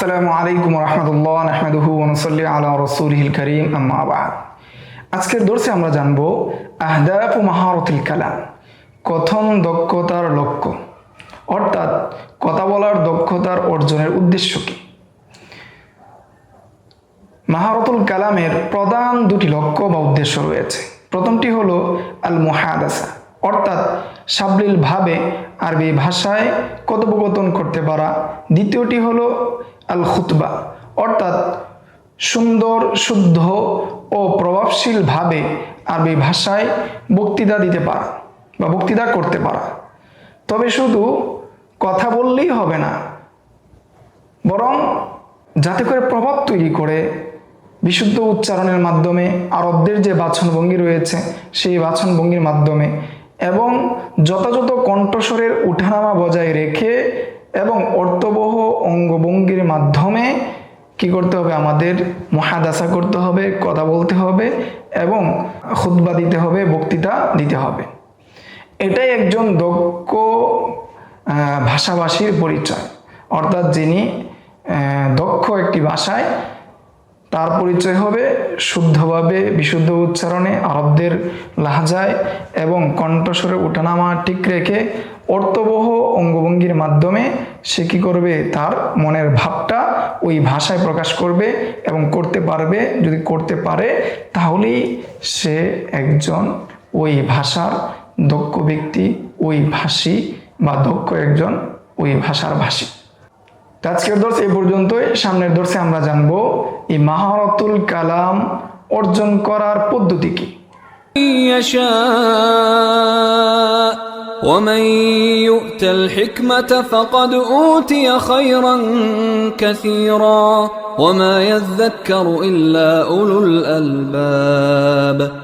আসসালামু আলাইকুম রহমতুল্লাহ নাহমাদুহু ওয়া নুসাল্লি আলা রাসূলিহিল কারীম আম্মা বা'দ। আজকের দর্শে আমরা জানব আহদাফু মাহারাতুল কালাম, কথন দক্ষতার লক্ষ্য, অর্থাৎ কথা বলার দক্ষতার অর্জনের উদ্দেশ্য কি। মাহারাতুল কালামের প্রধান দুটি লক্ষ্য বা উদ্দেশ্য রয়েছে। প্রথমটি হলো আল মুহাদাসা, অর্থাৎ সাবলীলভাবে আরবি ভাষায় কথোপকথন করতে পারা। দ্বিতীয়টি হলো আল খুতবা, অর্থাৎ সুন্দর, শুদ্ধ ও প্রভাবশীলভাবে আরবি ভাষায় বক্তৃতা দিতে পারা বা বক্তৃতা করতে পারা। তবে শুধু কথা বললেই হবে না, বরং যাতে করে প্রভাব তৈরি করে বিশুদ্ধ উচ্চারণের মাধ্যমে, আরবদের যে বাচনভঙ্গি রয়েছে সেই বাচনভঙ্গির মাধ্যমে এবং যথাযথ কণ্ঠস্বরের উঠানামা বজায় রেখে এবং অর্থবহ অঙ্গভঙ্গির মাধ্যমে কি করতে হবে, আমাদের মুহাদাসা করতে হবে, কথা বলতে হবে এবং খুতবা দিতে হবে, বক্তৃতা দিতে হবে। এটাই একজন দক্ষ ভাষাভাষীর পরিচয়, অর্থাৎ যিনি দক্ষ একটি ভাষায়, তার পরিচয় হবে শুদ্ধভাবে, বিশুদ্ধ উচ্চারণে, আরবদের লাহজায় এবং কণ্ঠস্বরে ওঠানামা ঠিক রেখে অর্থবহ অঙ্গভঙ্গির মাধ্যমে সে কী করবে, তার মনের ভাবটা ওই ভাষায় প্রকাশ করবে এবং করতে পারবে। যদি করতে পারে তাহলেই সে একজন ওই ভাষার দক্ষ ব্যক্তি, ওই ভাষী বা দক্ষ একজন ওই ভাষার ভাষী। আজকের দর্শ এই পর্যন্তই। সামনের দর্শে আমরা জানবো এই মাহারাতুল কালাম অর্জন করার পদ্ধতি কি। ومن يؤت الحكمة فقد أوتي خيرا كثيرا وما يذكر إلا أولو الألباب